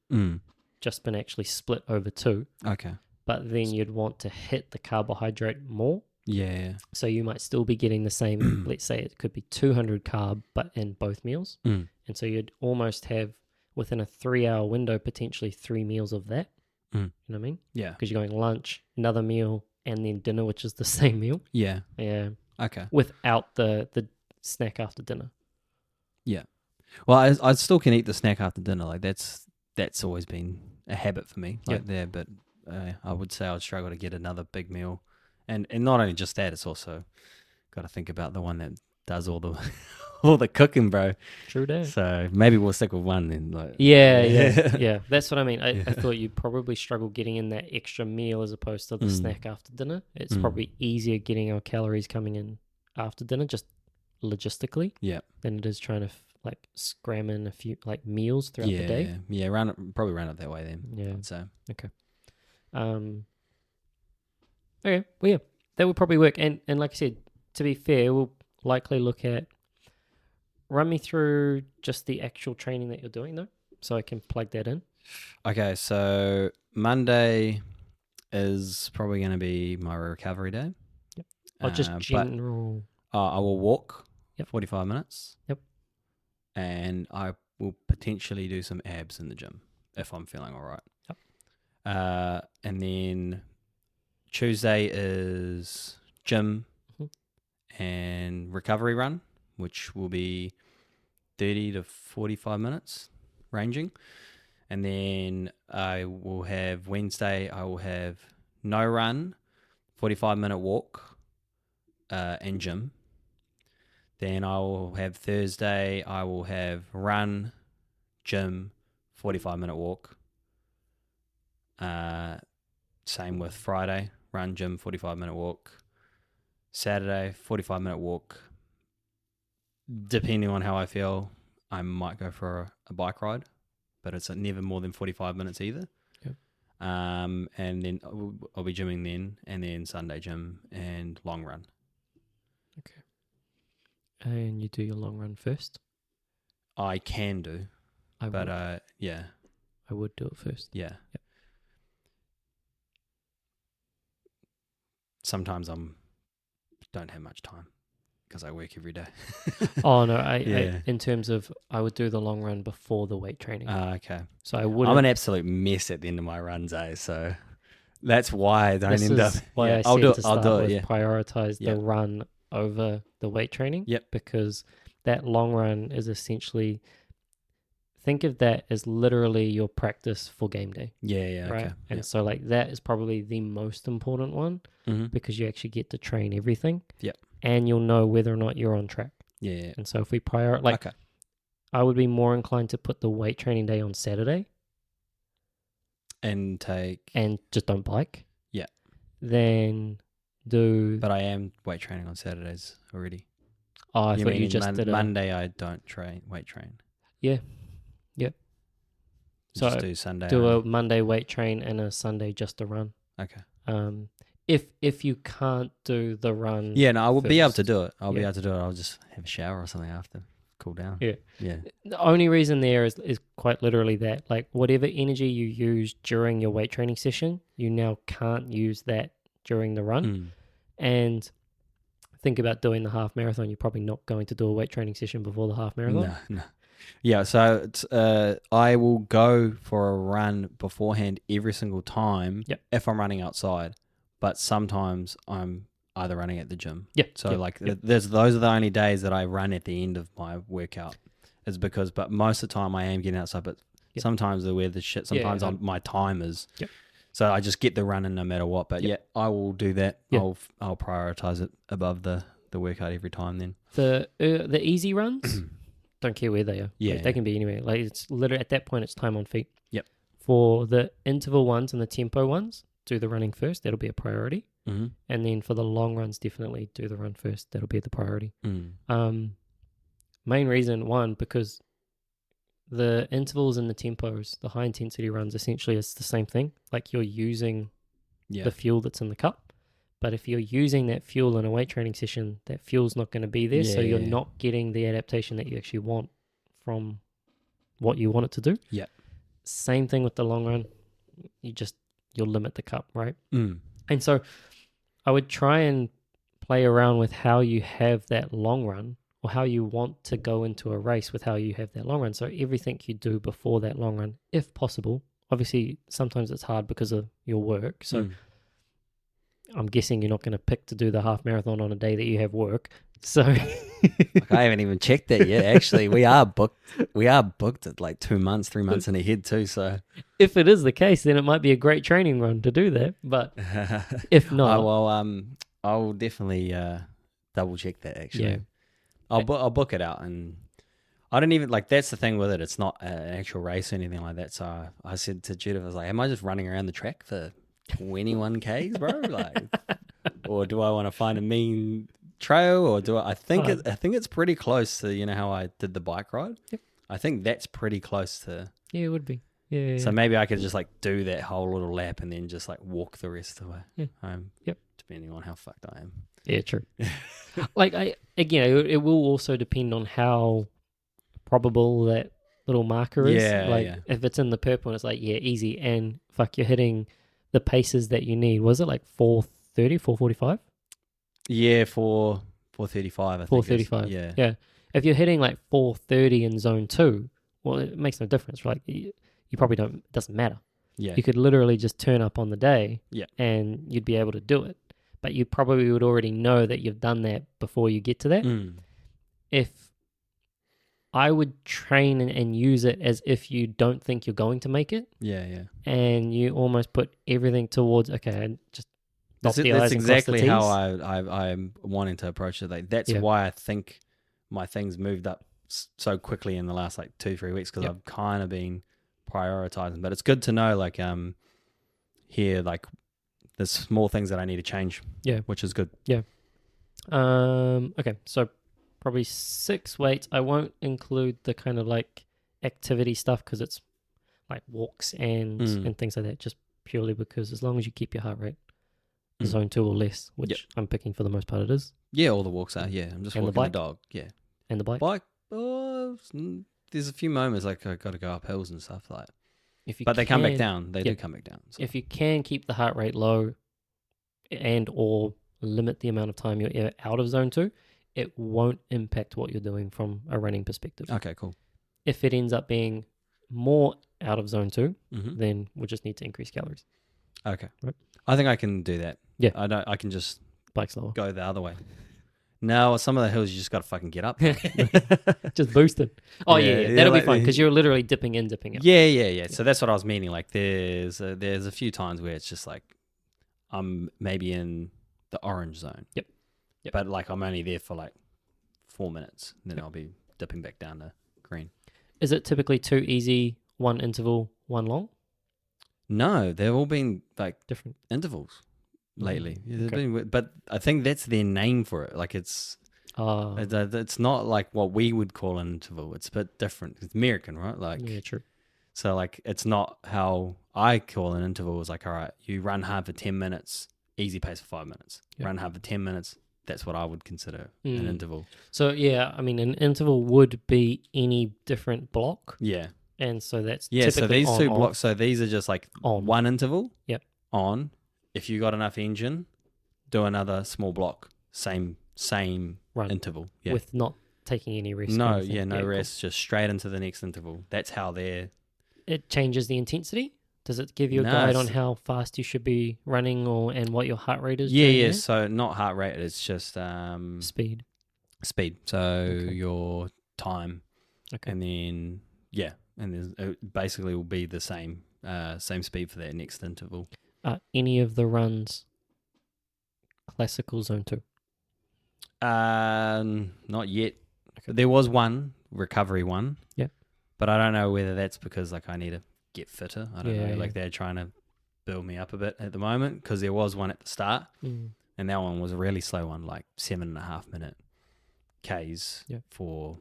just been actually split over 2. Okay. But then you'd want to hit the carbohydrate more. Yeah. So you might still be getting the same, let's say it could be 200 carb, but in both meals. And so you'd almost have, within a 3-hour window, potentially 3 meals of that. You know what I mean? Yeah. Because you're going lunch, another meal, and then dinner, which is the same meal. Yeah. Yeah. Okay. Without the snack after dinner. Yeah. Well, I still can eat the snack after dinner. Like that's always been a habit for me. Like there, but I would say I'd struggle to get another big meal. And not only just that, it's also got to think about the one that does all the cooking, bro. True that. So maybe we'll stick with one then. Like, yeah. That's what I mean. I thought you'd probably struggle getting in that extra meal as opposed to the snack after dinner. It's probably easier getting our calories coming in after dinner, just logistically. Yeah. Than it is trying to like scram in a few like meals throughout the day. Yeah. Probably run it that way then. Yeah. So okay. Okay, well, yeah, that would probably work. And like I said, to be fair, we'll likely look at, run me through just the actual training that you're doing, though, so I can plug that in. Okay, so Monday is probably going to be my recovery day. Yep. Or just general. I will walk 45 minutes. Yep. And I will potentially do some abs in the gym if I'm feeling all right. Yep. And then Tuesday is gym and recovery run, which will be 30 to 45 minutes ranging. And then Wednesday, I will have no run, 45-minute walk and gym. Then I will have Thursday, I will have run, gym, 45-minute walk. Same with Friday, run, gym, 45-minute walk. Saturday, 45-minute walk. Depending on how I feel, I might go for a bike ride, but it's never more than 45 minutes either. Yep. And then I'll be gymming then, and then Sunday gym and long run. Okay. And you do your long run first? I can do, yeah. I would do it first. Yeah. Yep. Sometimes don't have much time because I work every day. Oh no, I in terms of I would do the long run before the weight training. Okay. So I would. I'm an absolute mess at the end of my runs, so that's why I don't end up. Why I said to start with prioritize the run over the weight training. Yep. Because that long run is essentially, think of that as literally your practice for game day. Yeah. Right. Okay. And so like that is probably the most important one because you actually get to train everything. Yep. And you'll know whether or not you're on track. Yeah. And so if we prioritize, I would be more inclined to put the weight training day on Saturday. And just don't bike. Yeah. Then do. But I am weight training on Saturdays already. Oh, I thought you just did Monday I don't weight train. Yeah. Yep. So just do Sunday. Do a Monday weight train and a Sunday just a run. Okay. If you can't do the run, Yeah, no, I will be able to first. do it. I'll be Yeah. able to do it. I'll just have a shower or something after, cool down. Yeah. Yeah. The only reason there is quite literally that, like, whatever energy you use during your weight training session, you now can't use that during the run. And think about doing the half marathon. You're probably not going to do a weight training session before the half marathon. No. Yeah, so I will go for a run beforehand every single time if I'm running outside, but sometimes I'm either running at the gym. Yeah. So those are the only days that I run at the end of my workout, is because, but most of the time I am getting outside, but sometimes the weather's shit. Sometimes my time is. Yep. So I just get the run in no matter what. But I will do that. Yep. I'll prioritize it above the workout every time then. The easy runs. Don't care where they are. Yeah, they can be anywhere. Like, it's literally at that point, it's time on feet. Yep. For the interval ones and the tempo ones, do the running first. That'll be a priority. Mm-hmm. And then for the long runs, definitely do the run first. That'll be the priority. Main reason, one, because the intervals and the tempos, the high intensity runs, essentially it's the same thing. Like, you're using the fuel that's in the cup. But if you're using that fuel in a weight training session, that fuel's not going to be there. So you're not getting the adaptation that you actually want from what you want it to do. Yeah. Same thing with the long run. You'll limit the cup, right? Mm. And so I would try and play around with how you have that long run, or how you want to go into a race with how you have that long run. So everything you do before that long run, if possible. Obviously, sometimes it's hard because of your work. So I'm guessing you're not going to pick to do the half marathon on a day that you have work. So I haven't even checked that yet. Actually, we are booked. We are booked at like 2 months, 3 months in ahead too. So if it is the case, then it might be a great training run to do that. But if not, I'll definitely double check that. Actually, yeah. I'll book it out, and I don't even like. That's the thing with it. It's not an actual race or anything like that. So I said to Judith, I was like, "Am I just running around the track for 21 Ks, bro? Like, or do I want to find a mean trail, or do I think it's pretty close to how I did the bike ride. Yep. I think that's pretty close to. Yeah, it would be. Yeah. So maybe I could just like do that whole little lap and then just like walk the rest of the way home. Yep. Depending on how fucked I am. Yeah, true. Like it will also depend on how probable that little marker is. Yeah. If it's in the purple and it's like, easy, and fuck, you're hitting the paces that you need. Was it like 4:30, 4:45? Yeah, 4:35. I think 4:35. Yeah. If you're hitting like 4:30 in zone 2, well, it makes no difference, right? You probably don't. It doesn't matter. Yeah. You could literally just turn up on the day. Yeah. And you'd be able to do it. But you probably would already know that you've done that before you get to that. If I would train and use it as if you don't think you're going to make it. Yeah. And you almost put everything towards, okay, just that's exactly how I'm wanting to approach it. Like that's why I think my things moved up so quickly in the last like 2-3 weeks, because I've kind of been prioritizing. But it's good to know, like here, like there's small things that I need to change. Yeah, which is good. Yeah. Okay, so probably 6 weights. I won't include the kind of like activity stuff because it's like walks and things like that. Just purely because as long as you keep your heart rate zone 2 or less, which I'm picking for the most part it is. Yeah, all the walks are. Yeah, I'm just walking the dog. Yeah, and the bike. There's a few moments like I got to go up hills and stuff like. But they come back down. They do come back down. So. If you can keep the heart rate low, and or limit the amount of time you're out of zone 2, it won't impact what you're doing from a running perspective. Okay, cool. If it ends up being more out of zone 2, then we'll just need to increase calories. Okay. Right. I think I can do that. Yeah. I can just bike slower. Go the other way. No, some of the hills you just got to fucking get up. Just boost it. Oh, yeah. That'll be fun because you're literally dipping in, dipping out. Yeah. So that's what I was meaning. Like there's a few times where it's just like I'm maybe in the orange zone. Yep. But like I'm only there for like 4 minutes. And then I'll be dipping back down to green. Is it typically 2 easy, 1 interval, 1 long? No, they've all been like different intervals lately. But I think that's their name for it. Like it's not like what we would call an interval. It's a bit different. It's American, right? Like yeah, true. So like it's not how I call an interval. It's like, all right, you run hard for 10 minutes, easy pace for 5 minutes. Yep. Run hard for 10 minutes. That's what I would consider an interval. So yeah, I mean, an interval would be any different block. Yeah. And so that's so these two blocks, so these are just like on. one interval. Yep. On. If you got enough engine, do another small block. Same run interval. Yeah. With not taking any rest. No, no rest. Just straight into the next interval. That's how it changes the intensity. Does it give you a guide on how fast you should be running and what your heart rate is? Yeah. So not heart rate. It's just speed. So your time. Okay. And then it basically will be the same speed for that next interval. Any of the runs classical zone 2? Not yet. Okay. There was one recovery one. Yeah. But I don't know whether that's because like I need to get fitter. I don't know. Like they're trying to build me up a bit at the moment because there was one at the start and that one was a really slow one, like 7.5 minute Ks for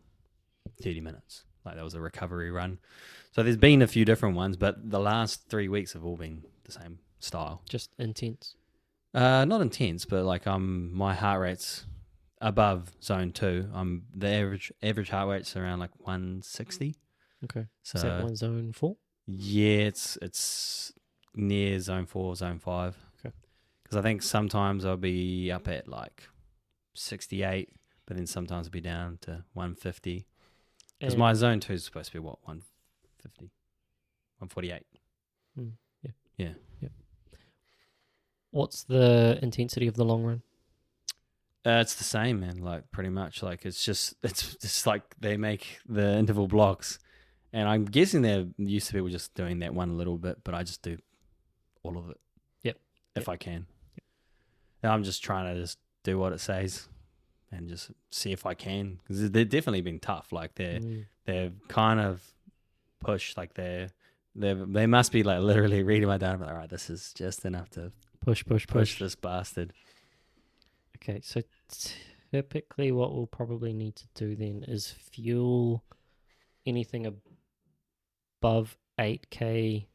30 minutes. Like that was a recovery run. So there's been a few different ones, but the last 3 weeks have all been the same style. Just intense. Not intense, but like my heart rate's above zone 2. The average heart rate's around like 160. Okay. So is that one zone 4? Yeah, it's near zone 4, zone 5. Okay. Because I think sometimes I'll be up at like 68, but then sometimes I'll be down to 150. Because my zone 2 is supposed to be what, 150, 148. Yeah. What's the intensity of the long run? It's the same, man. Like pretty much. Like it's just like they make the interval blocks, and I'm guessing they're used to people just doing that one a little bit, but I just do all of it. Yep. If I can. Yep. And I'm just trying to just do what it says, and just see if I can, because they've definitely been tough. Like they're kind of pushed. Like they must be like literally reading my diary. All right, this is just enough to push this bastard. Okay, so typically what we'll probably need to do then is fuel anything above 8K,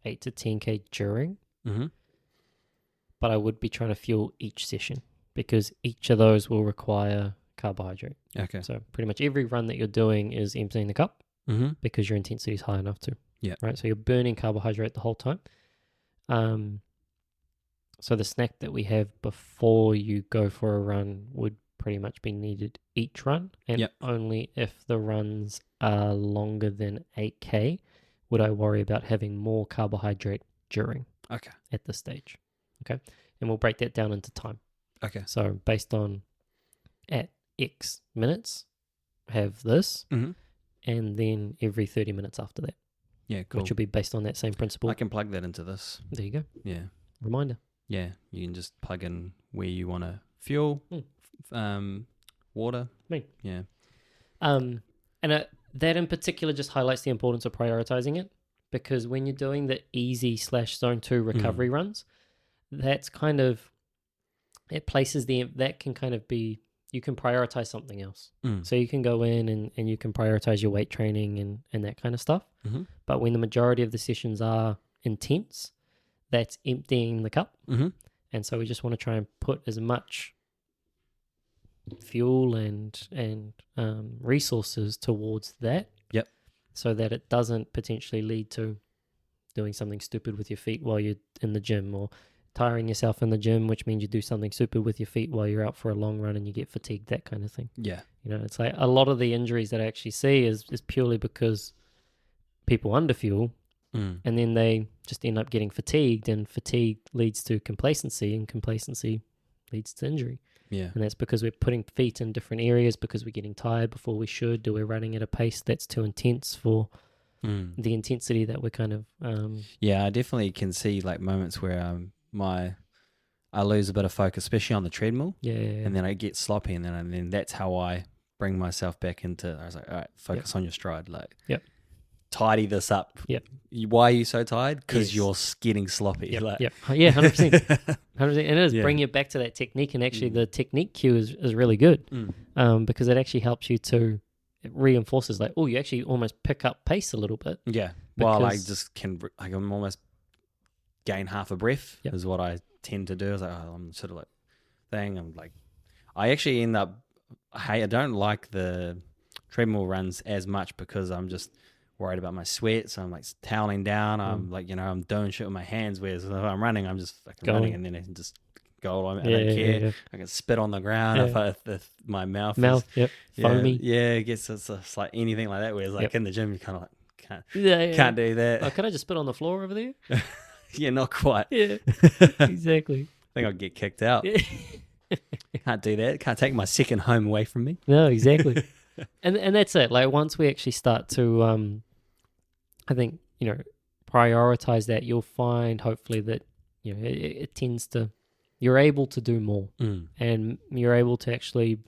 8 to 10K during. Mm-hmm. But I would be trying to fuel each session because each of those will require carbohydrate. Okay. So pretty much every run that you're doing is emptying the cup because your intensity is high enough to. Yeah. Right, so you're burning carbohydrate the whole time. So the snack that we have before you go for a run would pretty much be needed each run, and only if the runs are longer than 8K would I worry about having more carbohydrate during. Okay. At this stage. Okay. And we'll break that down into time. Okay. So based on at X minutes, have this, and then every 30 minutes after that. Yeah, cool. Which will be based on that same principle. I can plug that into this. There you go. Yeah. Reminder. Yeah, you can just plug in where you want to fuel, water. Yeah. And that in particular just highlights the importance of prioritizing it, because when you're doing the easy / zone 2 recovery runs, that's kind of, it places that can kind of be, you can prioritize something else. So you can go in and you can prioritize your weight training and that kind of stuff. But when the majority of the sessions are intense, that's emptying the cup. And so we just want to try and put as much fuel and resources towards that. Yep. So that it doesn't potentially lead to doing something stupid with your feet while you're in the gym, or tiring yourself in the gym, which means you do something stupid with your feet while you're out for a long run and you get fatigued, that kind of thing. Yeah. You know, it's like a lot of the injuries that I actually see is purely because people underfuel. And then they just end up getting fatigued, and fatigue leads to complacency, and complacency leads to injury. Yeah. And that's because we're putting feet in different areas because we're getting tired before we should, or we're running at a pace that's too intense for the intensity that we're kind of... Yeah, I definitely can see like moments where I lose a bit of focus, especially on the treadmill. Yeah. And then I get sloppy, and then that's how I bring myself back into... I was like, all right, focus on your stride. Like, tidy this up. Yep. Why are you so tired? Because you're getting sloppy. Yeah, 100%. 100%. And it is bring it back to that technique, and actually the technique cue is really good because it actually helps you to, it reinforces like, oh, you actually almost pick up pace a little bit. Yeah. While I just can, I can almost gain half a breath is what I tend to do. I was like, I'm sort of like thing. I'm like, I actually end up, I don't like the treadmill runs as much because I'm just worried about my sweat. So I'm like toweling down. I'm like, I'm doing shit with my hands. Whereas if I'm running, I'm just fucking running, and then I can just go on. I don't care. Yeah. I can spit on the ground if my mouth is, foamy. It gets it's like anything like that. Whereas like in the gym, you kind of like can't do that. Oh, can I just spit on the floor over there? Yeah, not quite. Yeah, exactly. I think I'd get kicked out. Yeah. Can't do that. Can't take my second home away from me. No, exactly. and that's it. Like once we actually start to, I think, prioritize that, you'll find hopefully that, it tends to, you're able to do more and you're able to actually,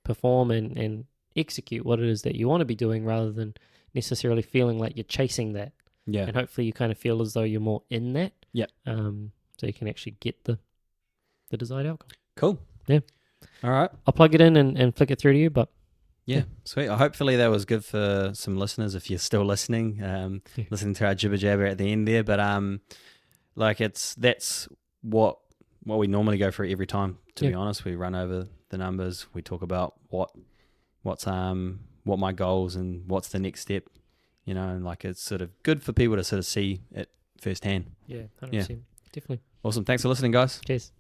perform and execute what it is that you want to be doing rather than necessarily feeling like you're chasing that. Yeah. And hopefully you kind of feel as though you're more in that. Yeah. So you can actually get the desired outcome. Cool. Yeah. All right. I'll plug it in and flick it through to you, but yeah, sweet. Hopefully that was good for some listeners if you're still listening, listening to our jibber jabber at the end there. But that's what we normally go through every time. To be honest, we run over the numbers. We talk about what my goals and what's the next step. And like it's sort of good for people to sort of see it firsthand. Yeah, 100%. Definitely. Awesome. Thanks for listening, guys. Cheers.